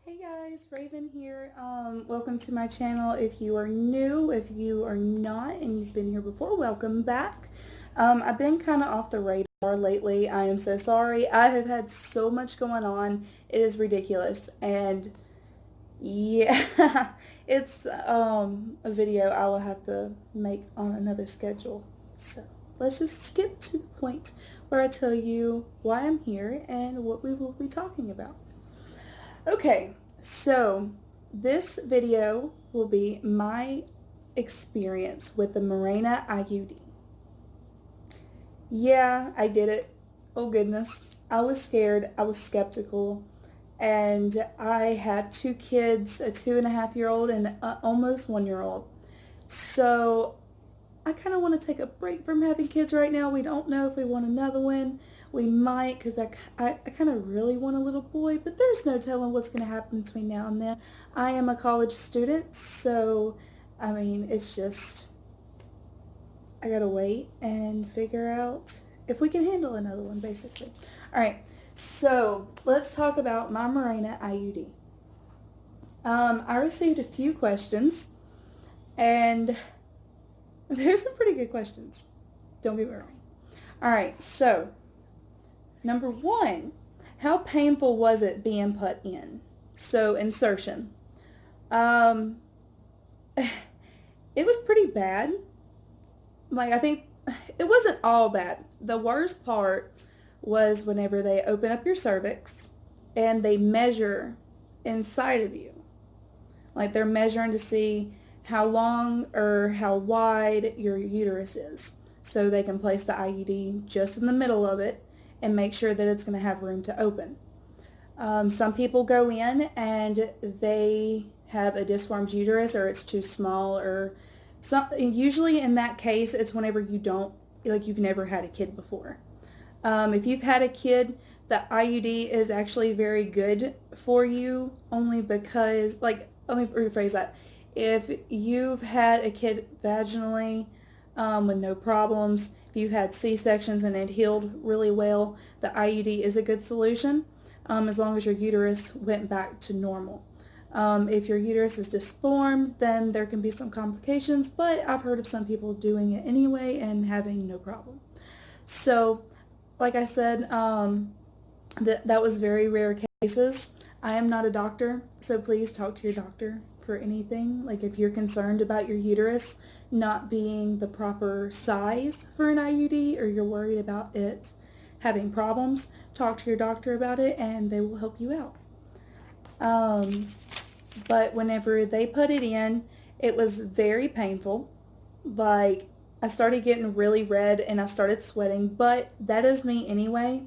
Hey guys, Raven here. Welcome to my channel. If you are new, if you are not, and you've been here before, welcome back. I've been kind of off the radar lately. I am so sorry. I have had so much going on. It is ridiculous. And yeah, it's a video I will have to make on another schedule. So let's just skip to the point where I tell you why I'm here and what we will be talking about. Okay, so this video will be my experience with the Mirena IUD. Yeah, I did it. Oh goodness. I was scared. I was skeptical. And I have two kids, a 2.5-year-old and an almost 1-year-old. So I kind of want to take a break from having kids right now. We don't know if we want another one. We might, because I kind of really want a little boy, but there's no telling what's going to happen between now and then. I am a college student, so, I mean, it's just, I got to wait and figure out if we can handle another one, basically. All right, so let's talk about my Mirena IUD. I received a few questions, and there's some pretty good questions. Don't get me wrong. All right, so number one, how painful was it being put in? So insertion. Um, it was pretty bad. Like I think it wasn't all bad. The worst part was whenever they open up your cervix and they measure inside of you. Like they're measuring to see how long or how wide your uterus is. So they can place the IUD just in the middle of it and make sure that it's going to have room to open. Some people go in and they have a disformed uterus or it's too small or something. Usually in that case, it's whenever you don't, like you've never had a kid before. If you've had a kid, the IUD is actually very good for you only because, like, let me rephrase that. If you've had a kid vaginally with no problems, if you've had C-sections and it healed really well, the IUD is a good solution as long as your uterus went back to normal. If your uterus is disformed, then there can be some complications, but I've heard of some people doing it anyway and having no problem. So, like I said, that was very rare cases. I am not a doctor, so please talk to your doctor for anything. Like if you're concerned about your uterus not being the proper size for an IUD or you're worried about it having problems, talk to your doctor about it and they will help you out. But whenever they put it in, it was very painful. Like I started getting really red and I started sweating, but that is me anyway.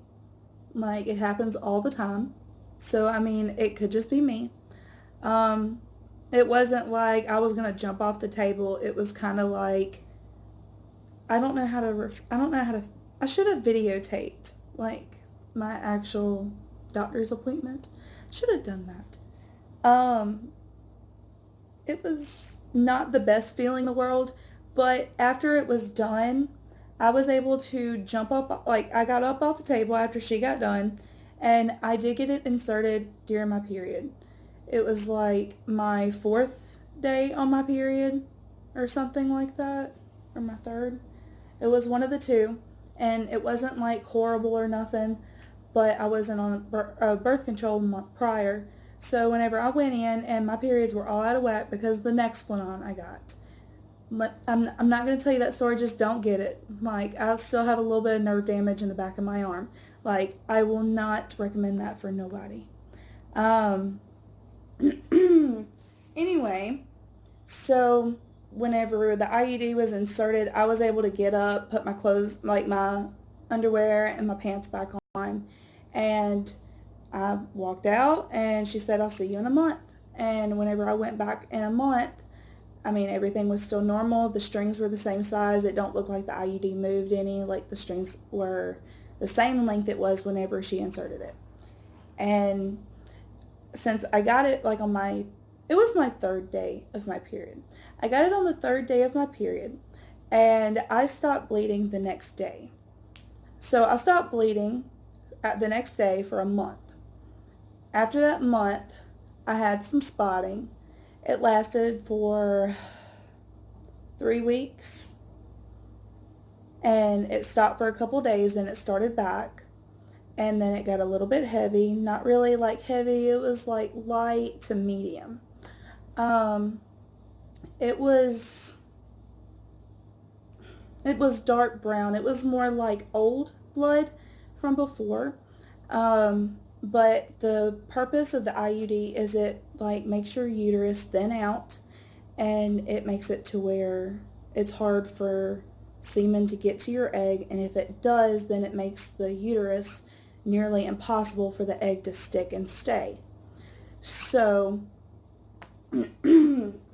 Like it happens all the time. So I mean, it could just be me. It wasn't like I was going to jump off the table. It was kind of like I don't know how to I should have videotaped like my actual doctor's appointment. Should have done that. It was not the best feeling in the world, but after it was done, I was able to jump up, like I got up off the table after she got done, and I did get it inserted during my period. It was like my 4th day on my period or something like that, or my 3rd. It was one of the two, and it wasn't like horrible or nothing, but I wasn't on birth control a month prior. So whenever I went in and my periods were all out of whack because the next one on I got. I'm not going to tell you that story, just don't get it. Like, I still have a little bit of nerve damage in the back of my arm. Like, I will not recommend that for nobody. Anyway, so whenever the IUD was inserted, I was able to get up, put my clothes, like my underwear and my pants back on, and I walked out, and she said, I'll see you in a month. And whenever I went back in a month, I mean, everything was still normal. The strings were the same size. It don't look like the IUD moved any. Like, the strings were the same length it was whenever she inserted it. And since I got it, like, it was my 3rd day of my period. I got it on the 3rd day of my period, and I stopped bleeding the next day. So I stopped bleeding at the next day for a month. After that month, I had some spotting. It lasted for 3 weeks, and it stopped for a couple days, then it started back, and then it got a little bit heavy. Not really like heavy, it was like light to medium. Um, it was it was dark brown. It was more like old blood from before. But the purpose of the IUD is it like makes your uterus thin out, and it makes it to where it's hard for semen to get to your egg, and if it does, then it makes the uterus nearly impossible for the egg to stick and stay. So,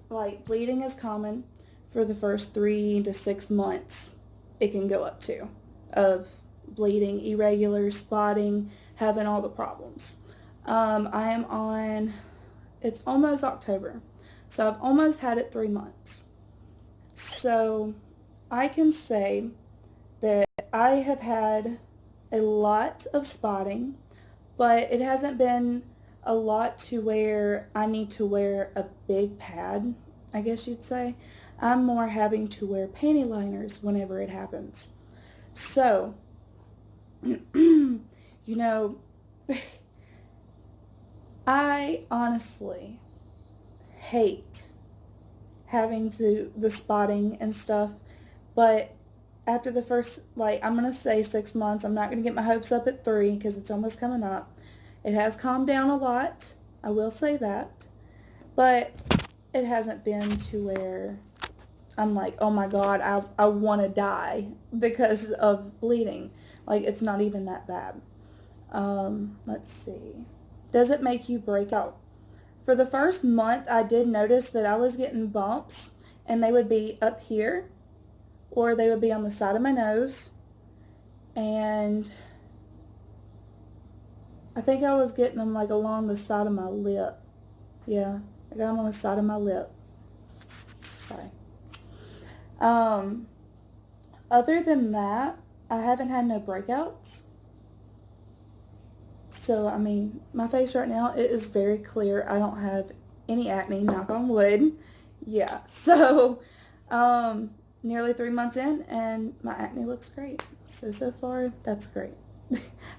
like, bleeding is common for the first 3 to 6 months. It can go up to of bleeding, irregular, spotting, having all the problems. I am on, it's almost October, so I've almost had it 3 months. So I can say that I have had a lot of spotting, but it hasn't been a lot to where I need to wear a big pad, I guess you'd say. I'm more having to wear panty liners whenever it happens. So, you know, I honestly hate having to the spotting and stuff, but after the first, like, I'm gonna say 6 months, I'm not gonna get my hopes up at 3 because it's almost coming up. It has calmed down a lot, I will say that, but it hasn't been to where I'm like, oh my god, I want to die because of bleeding. Like, it's not even that bad. Let's see. Does it make you break out? For the first month, I did notice that I was getting bumps, and they would be up here, or they would be on the side of my nose, and I think I was getting them like along the side of my lip. Yeah, I got them on the side of my lip. Sorry. Other than that, I haven't had no breakouts. So, I mean, my face right now, it is very clear. I don't have any acne, knock on wood. Yeah, so, nearly 3 months in, and my acne looks great. So far, that's great.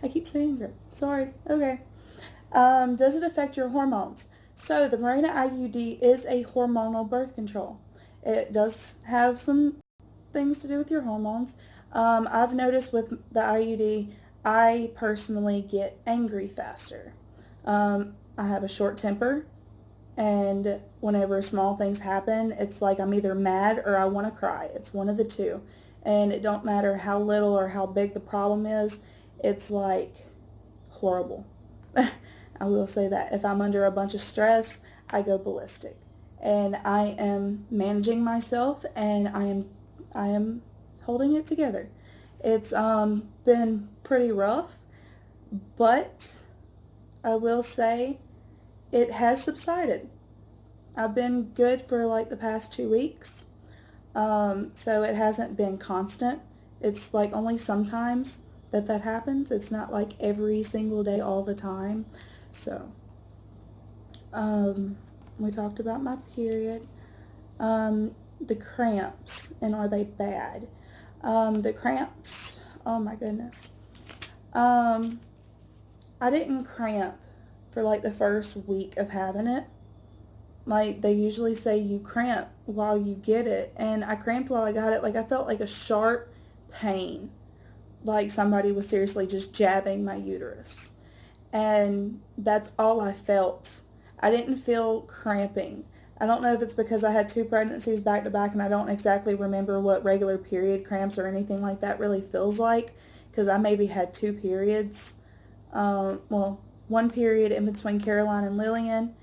I keep saying great. Sorry. Okay. Does it affect your hormones? So, the Mirena IUD is a hormonal birth control. It does have some things to do with your hormones. I've noticed with the IUD, I personally get angry faster. I have a short temper, and whenever small things happen, it's like I'm either mad or I want to cry. It's one of the two. And it don't matter how little or how big the problem is, it's like horrible. I will say that. If I'm under a bunch of stress, I go ballistic. And I am managing myself, and I am holding it together. It's been pretty rough, but I will say it has subsided. I've been good for like the past 2 weeks, so it hasn't been constant. It's like only sometimes that happens. It's not like every single day all the time. So, we talked about my period. The cramps, and are they bad? The cramps, oh my goodness. I didn't cramp for like the first week of having it. Like, they usually say you cramp while you get it, and I cramped while I got it. Like, I felt like a sharp pain, like somebody was seriously just jabbing my uterus. And that's all I felt. I didn't feel cramping. I don't know if it's because I had 2 pregnancies back to back, and I don't exactly remember what regular period cramps or anything like that really feels like, because I maybe had 2 periods. Well, 1 period in between Caroline and Lillian,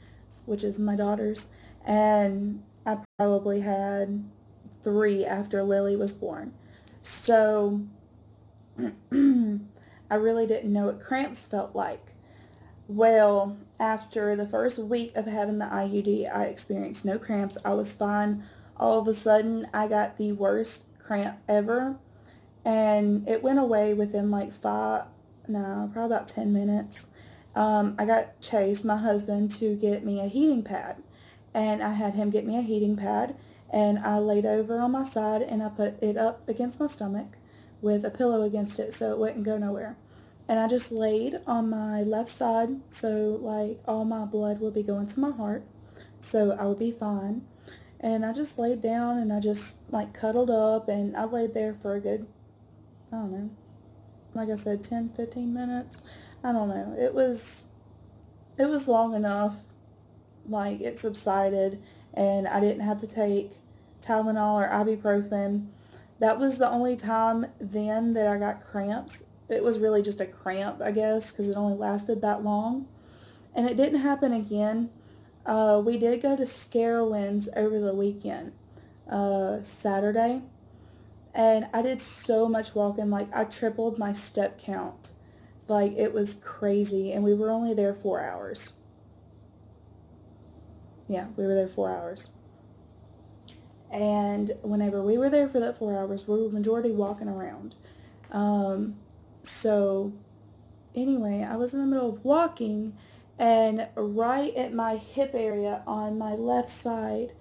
which is my daughters, and I probably had 3 after Lily was born. So I really didn't know what cramps felt like. Well, after the first week of having the IUD, I experienced no cramps. I was fine. All of a sudden, I got the worst cramp ever, and it went away within like probably about 10 minutes. I got Chase, my husband, to get me a heating pad. And I had him get me a heating pad, and I laid over on my side and I put it up against my stomach with a pillow against it so it wouldn't go nowhere. And I just laid on my left side so like all my blood would be going to my heart so I would be fine. And I just laid down and I just like cuddled up and I laid there for a good, I don't know, like I said, 10, 15 minutes. I don't know. It was long enough. Like it subsided and I didn't have to take Tylenol or ibuprofen. That was the only time then that I got cramps. It was really just a cramp, I guess, because it only lasted that long. And it didn't happen again. We did go to Scarowinds over the weekend, Saturday, and I did so much walking. Like I tripled my step count. Like it was crazy, and we were only there 4 hours. Yeah, we were there 4 hours. And whenever we were there for that 4 hours, we were majority walking around. Um, so anyway, I was in the middle of walking, and right at my hip area on my left side,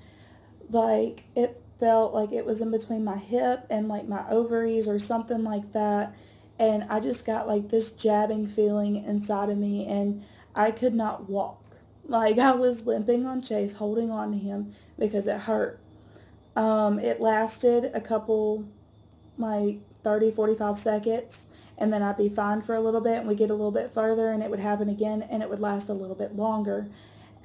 like it felt like it was in between my hip and like my ovaries or something like that. And I just got like this jabbing feeling inside of me, and I could not walk. Like I was limping on Chase, holding on to him because it hurt. It lasted a couple, like 30, 45 seconds, and then I'd be fine for a little bit, and we'd get a little bit further, and it would happen again, and it would last a little bit longer.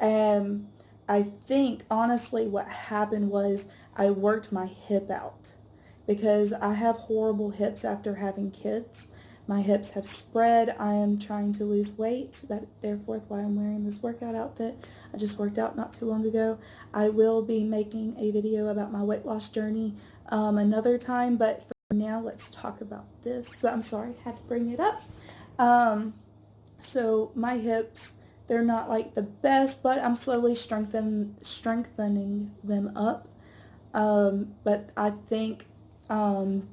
And I think, honestly, what happened was I worked my hip out because I have horrible hips after having kids. My hips have spread. I am trying to lose weight. That therefore why I'm wearing this workout outfit. I just worked out not too long ago. I will be making a video about my weight loss journey another time, but for now let's talk about this. So I'm sorry, I had to bring it up. So my hips, they're not like the best, but I'm slowly strengthening them up. But I think um,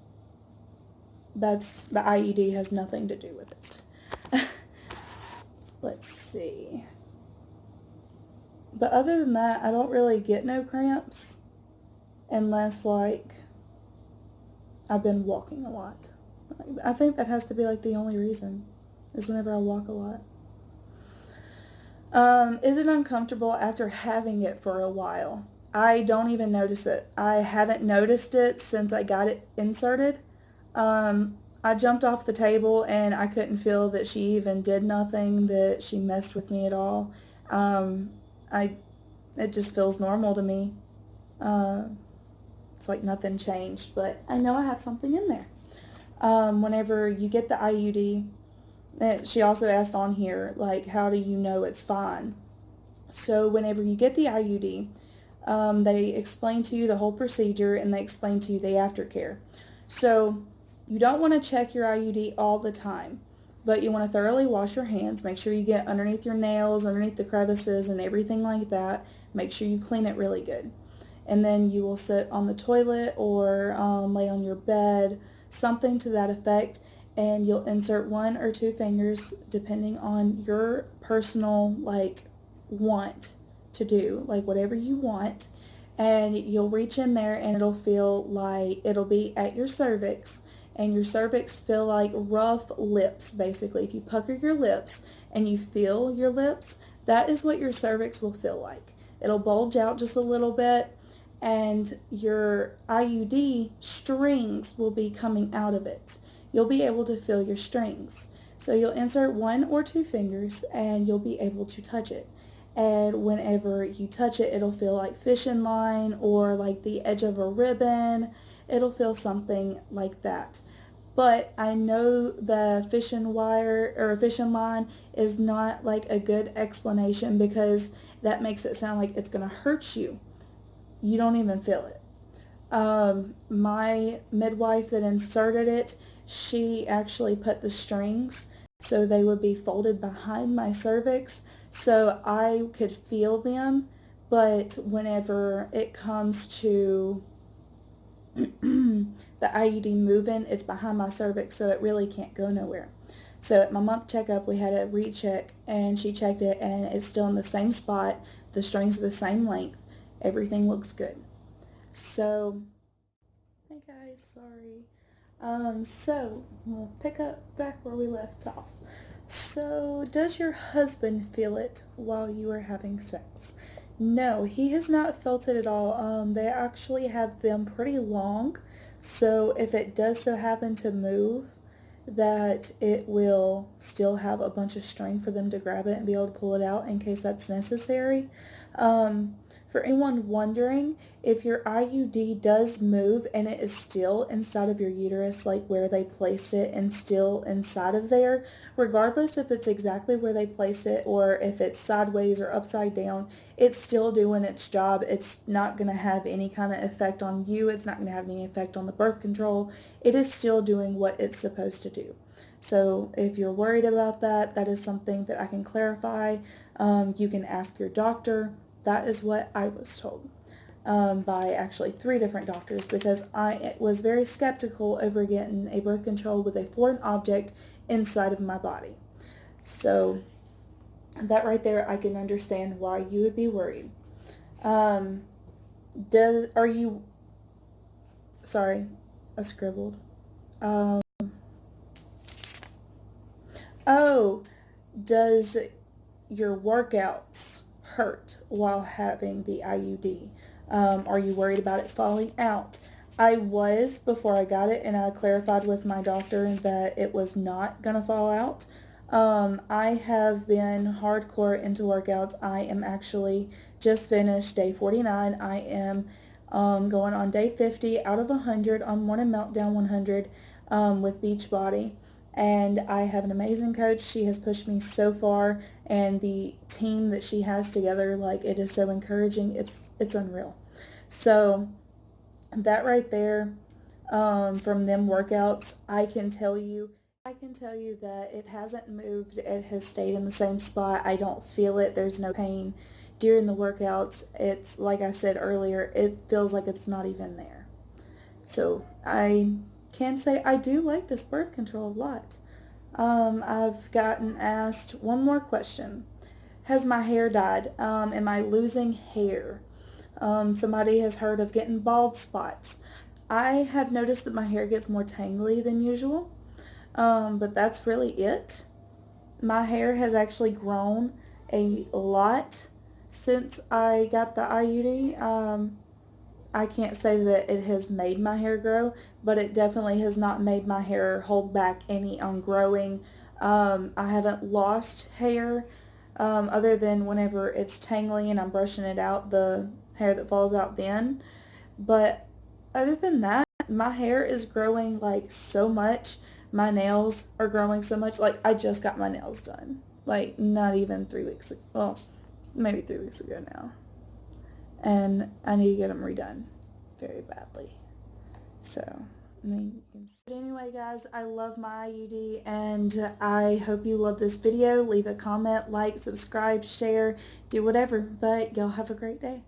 that's the IUD has nothing to do with it. Let's see. But other than that, I don't really get no cramps unless like I've been walking a lot. I think that has to be like the only reason is whenever I walk a lot. Is it uncomfortable after having it for a while? I don't even notice it. I haven't noticed it since I got it inserted. I jumped off the table and I couldn't feel that she even did nothing, that she messed with me at all. Um, I, it just feels normal to me. Uh, it's like nothing changed, but I know I have something in there. Whenever you get the IUD, she also asked on here, like, how do you know it's fine? So whenever you get the IUD, they explain to you the whole procedure and they explain to you the aftercare. So you don't want to check your IUD all the time, but you want to thoroughly wash your hands. Make sure you get underneath your nails, underneath the crevices and everything like that. Make sure you clean it really good. And then you will sit on the toilet or lay on your bed, something to that effect, and you'll insert 1 or 2 fingers depending on your personal like want to do, like whatever you want, and you'll reach in there and it'll feel like it'll be at your cervix, and your cervix feel like rough lips basically. If you pucker your lips and you feel your lips, that is what your cervix will feel like. It'll bulge out just a little bit and your IUD strings will be coming out of it. You'll be able to feel your strings. So you'll insert 1 or 2 fingers and you'll be able to touch it. And whenever you touch it, it'll feel like fishing line or like the edge of a ribbon. It'll feel something like that. But I know the fishing wire or fishing line is not like a good explanation because that makes it sound like it's going to hurt you. You don't even feel it. My midwife that inserted it, she actually put the strings so they would be folded behind my cervix so I could feel them, but whenever it comes to the IUD moving, it's behind my cervix so it really can't go nowhere. So at my month checkup, we had a recheck, and she checked it, and it's still in the same spot. The strings are the same length. Everything looks good. So, hey guys, sorry. So we'll pick up back where we left off. So, does your husband feel it while you are having sex? No, he has not felt it at all. They actually have them pretty long, so if it does so happen to move, that it will still have a bunch of string for them to grab it and be able to pull it out in case that's necessary. Um, for anyone wondering, if your IUD does move and it is still inside of your uterus, like where they placed it and still inside of there, regardless if it's exactly where they placed it or if it's sideways or upside down, it's still doing its job. It's not going to have any kind of effect on you. It's not going to have any effect on the birth control. It is still doing what it's supposed to do. So if you're worried about that, that is something that I can clarify. You can ask your doctor. That is what I was told by actually 3 different doctors, because I was very skeptical over getting a birth control with a foreign object inside of my body. So that right there, I can understand why you would be worried. Um, are you, sorry, I scribbled. Um, oh, does your workouts hurt while having the IUD? Are you worried about it falling out? I was before I got it, and I clarified with my doctor that it was not going to fall out. I have been hardcore into workouts. I am actually just finished day 49. I am going on day 50 out of 100 on Morning Meltdown 100 with Beachbody. And I have an amazing coach. She has pushed me so far, and the team that she has together, like, it is so encouraging. It's unreal. So that right there, from them workouts, I can tell you that it hasn't moved. It has stayed in the same spot. I don't feel it. There's no pain during the workouts. It's like I said earlier, it feels like it's not even there. So I can say I do like this birth control a lot. I've gotten asked one more question. Has my hair dyed? Am I losing hair? Somebody has heard of getting bald spots. I have noticed that my hair gets more tangly than usual, but that's really it. My hair has actually grown a lot since I got the IUD. I can't say that it has made my hair grow, but it definitely has not made my hair hold back any on growing. I haven't lost hair other than whenever it's tangly and I'm brushing it out, the hair that falls out then. But other than that, my hair is growing like so much. My nails are growing so much. Like, I just got my nails done. Like, not even 3 weeks ago. Well, maybe 3 weeks ago now. And I need to get them redone very badly. So, I mean, you can see. But anyway, guys, I love my IUD, and I hope you love this video. Leave a comment, like, subscribe, share, do whatever. But y'all have a great day.